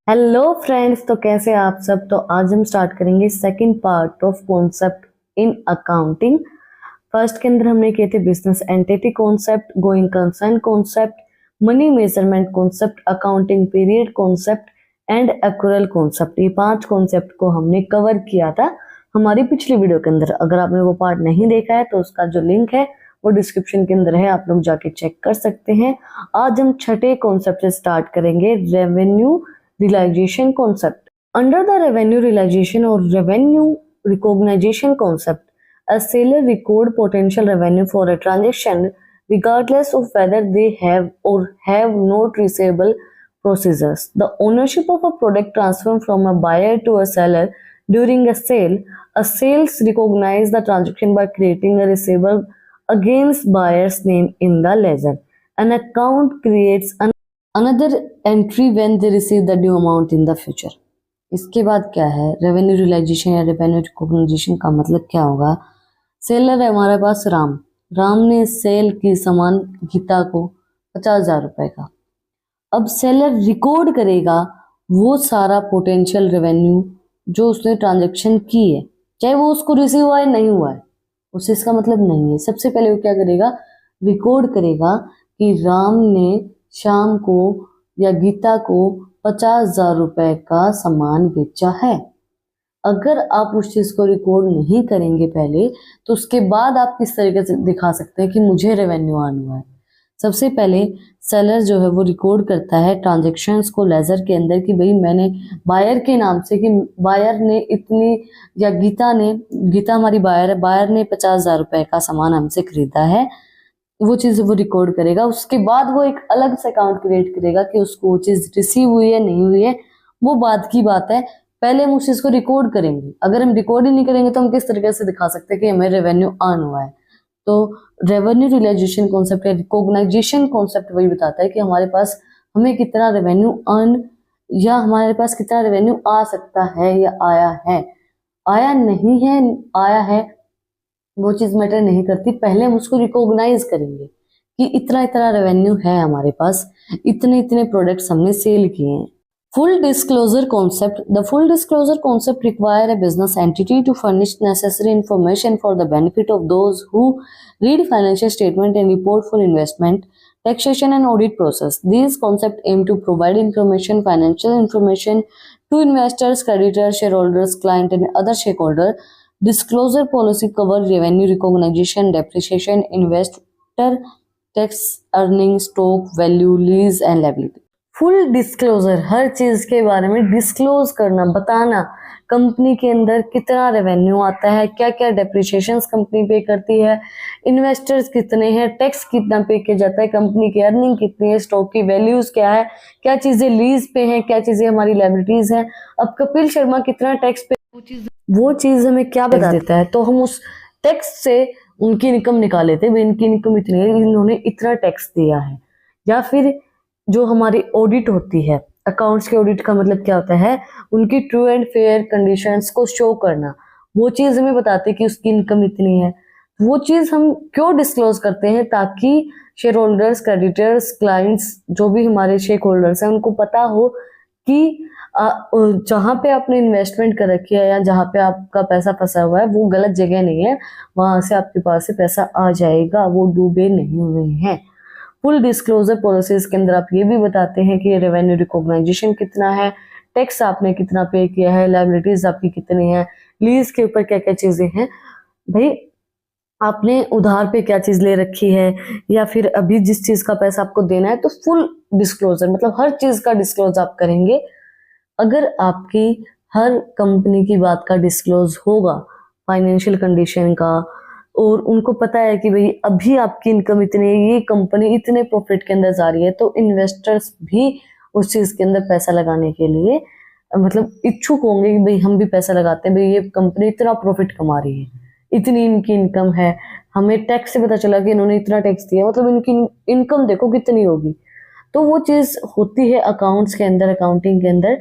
Hello friends, तो कैसे हैं आप सब। तो आज हम स्टार्ट करेंगे second part of concept in accounting. First के अंदर हमने किए थे business entity concept, going concern concept, money measurement concept, accounting period concept and accrual concept. ये 5 कॉन्सेप्ट को हमने कवर किया था हमारी पिछली वीडियो के अंदर। अगर आपने वो पार्ट नहीं देखा है तो उसका जो लिंक है वो डिस्क्रिप्शन के अंदर है, आप लोग जाके चेक कर सकते हैं। आज हम छठे कॉन्सेप्ट से स्टार्ट करेंगे, revenue realization concept. Under the revenue realization or revenue recognition concept, a seller record potential revenue for a transaction regardless of whether they have or have not traceable procedures. The ownership of a product transferred from a buyer to a seller during a sales recognize the transaction by creating a receivable against buyer's name in the ledger. An account creates another entry when they receive the due amount in the future. इसके बाद क्या है, revenue realisation या revenue recognition का मतलब क्या होगा। Seller है हमारे पास राम ने सेल की सामान गीता को 50,000 रुपए का। अब सेलर रिकॉर्ड करेगा वो सारा पोटेंशियल रेवेन्यू जो उसने ट्रांजेक्शन की है, चाहे वो उसको रिसीव हुआ है नहीं हुआ है, उससे इसका मतलब नहीं है। सबसे पहले वो क्या करेगा, रिकॉर्ड करेगा कि राम ने शाम को या गीता को 50,000 रुपए का सामान बेचा है। अगर आप उस चीज को रिकॉर्ड नहीं करेंगे पहले, तो उसके बाद आप किस तरीके से दिखा सकते हैं कि मुझे रेवेन्यू आना हुआ है। सबसे पहले सेलर जो है वो रिकॉर्ड करता है ट्रांजेक्शन्स को लेजर के अंदर कि भाई मैंने बायर के नाम से, कि बायर ने इतनी, या गीता हमारी बायर है, बायर ने 50,000 रुपए का सामान हमसे खरीदा है, वो चीज़ वो रिकॉर्ड करेगा। उसके बाद वो एक अलग से अकाउंट क्रिएट करेगा कि उसको वो चीज़ रिसीव हुई है नहीं हुई है, वो बात की बात है। पहले हम उस चीज़ को रिकॉर्ड करेंगे। अगर हम रिकॉर्ड ही नहीं करेंगे तो हम किस तरीके से दिखा सकते हैं कि हमें रेवेन्यू अर्न हुआ है। तो रेवेन्यू रियलाइजेशन कॉन्सेप्ट या रिकॉग्नाइजेशन कॉन्सेप्ट वही बताता है कि हमारे पास हमें कितना रेवेन्यू अर्न, या हमारे पास कितना रेवेन्यू आ सकता है या आया है। आया नहीं है, आया है, वो चीज मैटर नहीं करती। पहले हम उसको रिकॉग्नाइज करेंगे कि इतना इतना रेवेन्यू है हमारे पास, इतने इतने प्रोडक्ट्स हमने सेल किए हैं। Full disclosure concept. The full disclosure concept require a business entity to furnish necessary information for the benefit of those who read financial statement and report for investment, taxation and audit process. These concepts aim to provide information, financial information to investors, creditors, shareholders, client and other stakeholders. Disclosure policy cover revenue recognition, depreciation, investor tax, earnings, stock value, lease and liability. Full disclosure, हर चीज के बारे में disclose करना, बताना company के अंदर कितना रेवेन्यू आता है, क्या क्या डेप्रिसिएशन कंपनी पे करती है, इन्वेस्टर्स कितने हैं, टैक्स कितना पे किया जाता है, कंपनी की अर्निंग कितनी है, स्टॉक की वैल्यूज क्या है, क्या चीजें लीज पे हैं, क्या चीजें हमारी लायबिलिटीज हैं। अब कपिल शर्मा कितना टैक्स पे, वो चीज हमें क्या बता देता है, तो हम उस टैक्स से उनकी इनकम निकाल लेते हैं। इनकी इनकम इतनी है, इन्होंने इतना टैक्स दिया है। या फिर जो हमारी ऑडिट होती है, अकाउंट्स के ऑडिट का मतलब क्या होता है, उनकी ट्रू एंड फेयर कंडीशंस को शो करना। वो चीज हमें बताते हैं कि उसकी इनकम इतनी है। वो चीज हम क्यों डिस्क्लोज करते हैं, ताकि शेयर होल्डर्स, क्रेडिटर्स, क्लाइंट्स, जो भी हमारे शेयर होल्डर्स हैं, उनको पता हो कि जहाँ पे आपने इन्वेस्टमेंट कर रखी है या जहाँ पे आपका पैसा फंसा हुआ है वो गलत जगह नहीं है, वहां से आपके पास से पैसा आ जाएगा, वो डूबे नहीं हुए हैं। फुल डिस्क्लोजर पॉलिसीज के अंदर आप ये भी बताते हैं कि रेवेन्यू रिकॉग्नाइजेशन कितना है, टैक्स आपने कितना पे किया है, लायबिलिटीज आपकी कितनी है, लीज के ऊपर क्या क्या चीजें हैं, भाई आपने उधार पे क्या चीज ले रखी है, या फिर अभी जिस चीज का पैसा आपको देना है। तो फुल डिस्क्लोजर मतलब हर चीज का डिस्क्लोज आप करेंगे। अगर आपकी हर कंपनी की बात का डिस्क्लोज होगा, फाइनेंशियल कंडीशन का, और उनको पता है कि भाई अभी आपकी इनकम इतनी है, ये कंपनी इतने प्रॉफिट के अंदर जा रही है, तो इन्वेस्टर्स भी उस चीज के अंदर पैसा लगाने के लिए मतलब इच्छुक होंगे कि भाई हम भी पैसा लगाते हैं, भाई ये कंपनी इतना प्रॉफिट कमा रही है, इतनी इनकी इनकम है। हमें टैक्स से पता चला कि इन्होंने इतना टैक्स दिया, मतलब इनकी इनकम देखो कितनी होगी। तो वो चीज होती है अकाउंट्स के अंदर, अकाउंटिंग के अंदर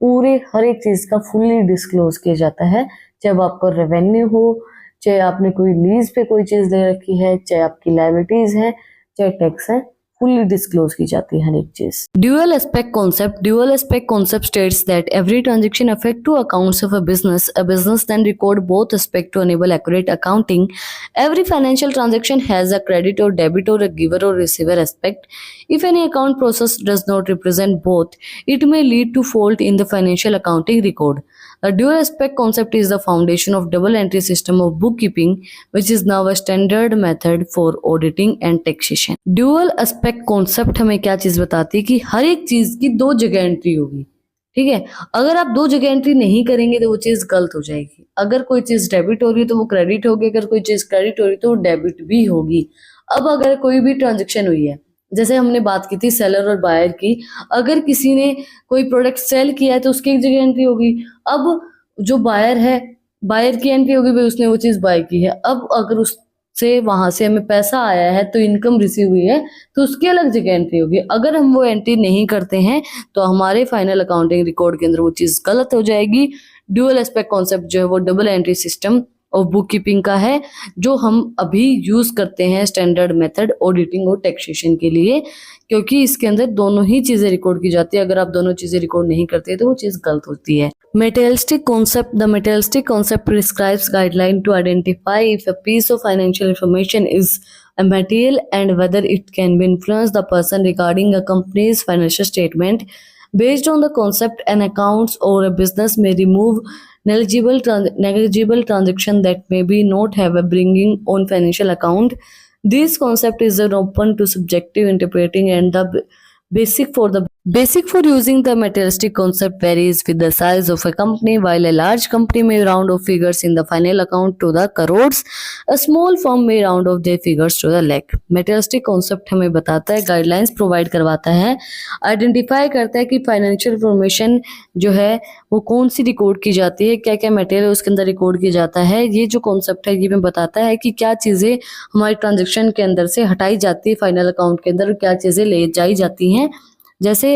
पूरे हर एक चीज का फुल्ली डिस्क्लोज किया जाता है। जब आपको रेवेन्यू हो, चाहे आपने कोई लीज पे कोई चीज ले रखी है, चाहे आपकी लायबिलिटीज है, चाहे टैक्स है, फुल्ली डिस्क्लोज की जाती है हर एक चीज। Dual aspect concept states that every transaction affect two accounts of a business then record both aspect to enable accurate accounting. Every financial transaction has a credit और डेबिट और a giver और receiver aspect. If any account process does not represent both, it may lead to fault in the financial accounting record. The dual aspect concept is the foundation of double entry system of bookkeeping, which is now a standard method for auditing and taxation. Dual aspect concept हमें क्या चीज बताती है कि हर एक चीज की दो जगह एंट्री होगी, ठीक है। अगर आप दो जगह एंट्री नहीं करेंगे तो वो चीज गलत हो जाएगी। अगर कोई चीज डेबिट हो रही है तो वो क्रेडिट होगी, अगर कोई चीज क्रेडिट हो रही है तो वो डेबिट भी होगी। अब अगर कोई भी ट्रांजेक्शन हुई है, जैसे हमने बात की थी सेलर और बायर की, अगर किसी ने कोई प्रोडक्ट सेल किया है तो उसकी एक जगह एंट्री होगी। अब जो बायर है, बायर की एंट्री होगी, भाई उसने वो चीज बाय की है। अब अगर उससे वहां से हमें पैसा आया है तो इनकम रिसीव हुई है तो उसकी अलग जगह एंट्री होगी। अगर हम वो एंट्री नहीं करते हैं तो हमारे फाइनल अकाउंटिंग रिकॉर्ड के अंदर वो चीज गलत हो जाएगी। ड्यूअल एस्पेक्ट कॉन्सेप्ट जो है वो डबल एंट्री सिस्टम और बुक कीपिंग का है, जो हम अभी यूज करते हैं स्टैंडर्ड मेथड ऑडिटिंग और टैक्सेशन के लिए, क्योंकि इसके अंदर दोनों ही चीजें रिकॉर्ड की जाती है। अगर आप दोनों चीजें रिकॉर्ड नहीं करते तो वो चीज गलत होती है। Materialistic concept. The materialistic concept prescribes guideline to identify if a piece of financial information is a material and whether it can be influence the person regarding a company's financial statement. Based on the concept, an accounts or a business may remove negligible transaction that may be not have a bringing on financial account. This concept is open to subjective interpreting, and the basic for using the materialistic concept varies with the size of a company. While a large company may round off figures in the final account to the crores, a small firm may round off their figures to the lakh. Materialistic concept हमें बताता है, guidelines provide करवाता है, identify करता है कि financial information जो है वो कौन सी रिकॉर्ड की जाती है, क्या क्या मटेरियल उसके अंदर रिकॉर्ड किया जाता है। ये जो कॉन्सेप्ट है ये हमें बताता है कि क्या चीज़ें हमारी ट्रांजेक्शन के अंदर से हटाई जाती है फाइनल अकाउंट के अंदर, क्या चीज़ें ले जाई जाती हैं। जैसे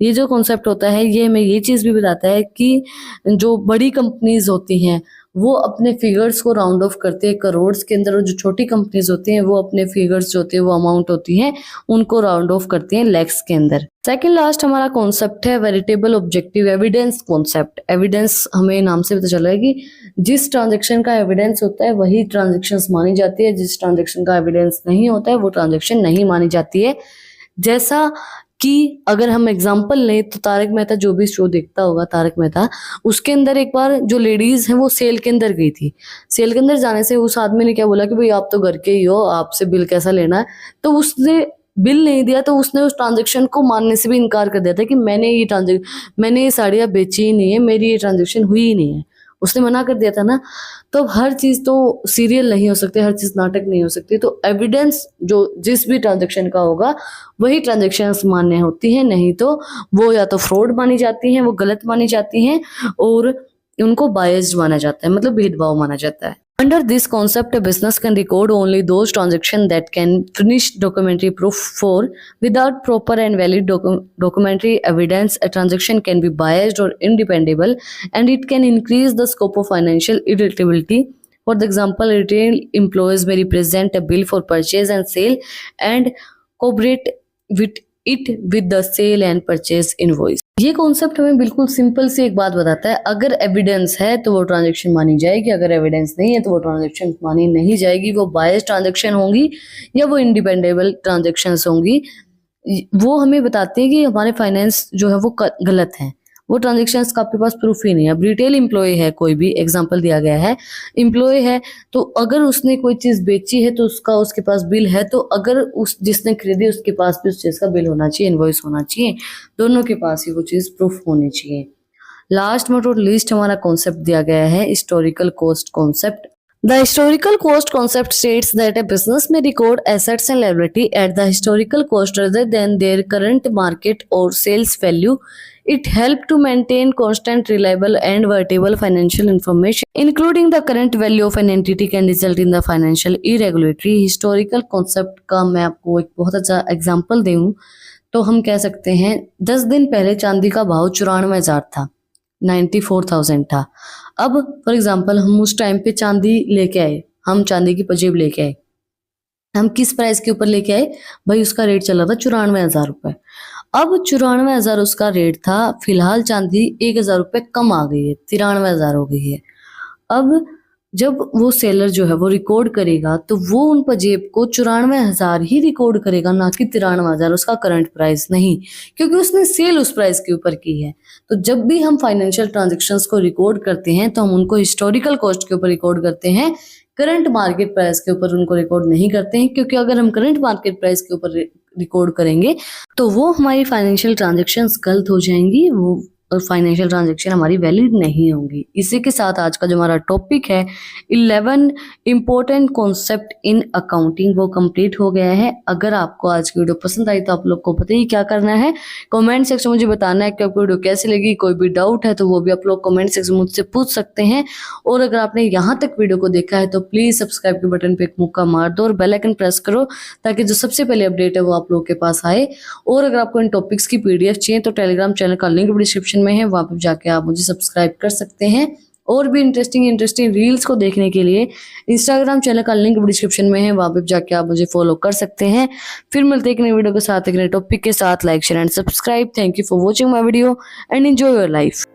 ये जो कॉन्सेप्ट होता है ये हमें ये चीज़ भी बताता है कि जो बड़ी कंपनीज होती हैं वो अपने फिगर्स को राउंड ऑफ करते हैं करोड्स के अंदर, और जो छोटी कंपनीज होती हैं वो अपने फिगर्स जो होते हैं वो अमाउंट होती हैं उनको राउंड ऑफ करती हैं लैक्स के अंदर। सेकंड लास्ट हमारा कॉन्सेप्ट है veritable objective evidence concept. Evidence हमें नाम से पता चला है कि जिस ट्रांजेक्शन का एविडेंस होता है वही ट्रांजेक्शन मानी जाती है, जिस ट्रांजेक्शन का एविडेंस नहीं होता है वो ट्रांजेक्शन नहीं मानी जाती है। जैसा कि अगर हम एग्जांपल लें तो तारक मेहता, जो भी शो देखता होगा तारक मेहता, उसके अंदर एक बार जो लेडीज हैं वो सेल के अंदर गई थी। सेल के अंदर जाने से उस आदमी ने क्या बोला कि भाई आप तो घर के ही हो, आपसे बिल कैसा लेना है। तो उसने बिल नहीं दिया तो उसने उस ट्रांजेक्शन को मानने से भी इनकार कर दिया था कि मैंने ये साड़ियाँ बेची ही नहीं है, मेरी ये ट्रांजेक्शन हुई ही नहीं है, उसने मना कर दिया था ना। तो हर चीज तो सीरियल नहीं हो सकती, हर चीज नाटक नहीं हो सकती। तो एविडेंस जो जिस भी ट्रांजेक्शन का होगा वही ट्रांजेक्शन मान्य होती है, नहीं तो वो या तो फ्रॉड मानी जाती हैं, वो गलत मानी जाती हैं और उनको बायस्ड माना जाता है, मतलब भेदभाव माना जाता है। Under this concept, a business can record only those transactions that can furnish documentary proof for. Without proper and valid documentary evidence, a transaction can be biased or independable, and it can increase the scope of financial irritability. For example, retail employees may represent a bill for purchase and sale and corroborate with the sale and purchase invoice. ये concept हमें बिल्कुल simple सी एक बात बताता है, अगर evidence है तो वो ट्रांजैक्शन मानी जाएगी, अगर एविडेंस नहीं है तो वो ट्रांजैक्शन मानी नहीं जाएगी। वो बायस्ड ट्रांजैक्शन होंगी या वो इंडिपेंडेबल ट्रांजैक्शंस होंगी, वो हमें बताते हैं कि हमारे फाइनेंस जो है वो गलत है, वो ट्रांजेक्शन्स का आपके पास प्रूफ ही नहीं है। अब रिटेल एम्प्लॉय है, कोई भी एग्जांपल दिया गया है, एम्प्लॉय है तो अगर उसने कोई चीज़ बेची है तो उसके पास बिल है, तो अगर उस जिसने खरीदी उसके पास भी उस चीज़ का बिल होना चाहिए, इनवॉइस होना चाहिए, दोनों के पास ही वो चीज़ प्रूफ होनी चाहिए। लास्ट बट नॉट लीस्ट हमारा कॉन्सेप्ट दिया गया है historical cost concept. The historical cost concept states that a business may record assets and liability at the historical cost rather than their current market or sales value. It helps to maintain constant, reliable, and vertical financial information, including the current value of an entity can result in the financial irregularity. Historical concept का मैं आपको एक बहुत अच्छा example दूँ तो हम कह सकते हैं 10 दिन पहले चांदी का भाव 94,000 था, 94,000 था। अब फॉर एग्जाम्पल हम उस टाइम पे चांदी लेके आए, हम चांदी की पंजेब लेके आए, हम किस प्राइस के ऊपर लेके आए भाई, उसका रेट चला था 94,000 रुपए। अब 94,000 उसका रेट था, फिलहाल चांदी 1,000 रुपए कम आ गई है, 93,000 हो गई है। अब जब वो सेलर जो है वो रिकॉर्ड करेगा तो वो उन पजेब को 94,000 ही रिकॉर्ड करेगा, ना कि 93,000 उसका करंट प्राइस नहीं, क्योंकि उसने सेल उस प्राइस के ऊपर की है। तो जब भी हम फाइनेंशियल ट्रांजेक्शन्स को रिकॉर्ड करते हैं तो हम उनको हिस्टोरिकल कॉस्ट के ऊपर रिकॉर्ड करते हैं, करंट मार्केट प्राइस के ऊपर उनको रिकॉर्ड नहीं करते हैं, क्योंकि अगर हम करंट मार्केट प्राइस के ऊपर रिकॉर्ड करेंगे तो वो हमारी फाइनेंशियल ट्रांजेक्शन्स गलत हो जाएंगी, वो फाइनेंशियल ट्रांजेक्शन हमारी वैलिड नहीं होंगी। इसी के साथ आज का जो हमारा टॉपिक है 11 इंपॉर्टेंट कॉन्सेप्ट इन अकाउंटिंग वो कंप्लीट हो गया है। अगर आपको आज की वीडियो पसंद आई तो आप लोग को पता ही क्या करना है, कमेंट सेक्शन में मुझे बताना है कि आपको वीडियो कैसी लगी। कोई भी डाउट है तो वो भी आप लोग कमेंट सेक्शन में मुझसे पूछ सकते हैं। और अगर आपने यहाँ तक वीडियो को देखा है तो प्लीज सब्सक्राइब के बटन पे एक मुक्का मार दो और बेल आइकन प्रेस करो, ताकि जो सबसे पहले अपडेट है वो आप लोगों के पास आए। और अगर आपको इन टॉपिक्स की पीडीएफ चाहिए तो टेलीग्राम चैनल का लिंक डिस्क्रिप्शन में है, वहां पर जाके आप मुझे सब्सक्राइब कर सकते हैं। और भी इंटरेस्टिंग रील्स को देखने के लिए इंस्टाग्राम चैनल का लिंक डिस्क्रिप्शन में है, वहां पर जाके आप मुझे फॉलो कर सकते हैं। फिर मिलते हैं एक नई वीडियो के साथ, एक नए टॉपिक के साथ। Like share and subscribe. Thank you for watching my video and enjoy your life.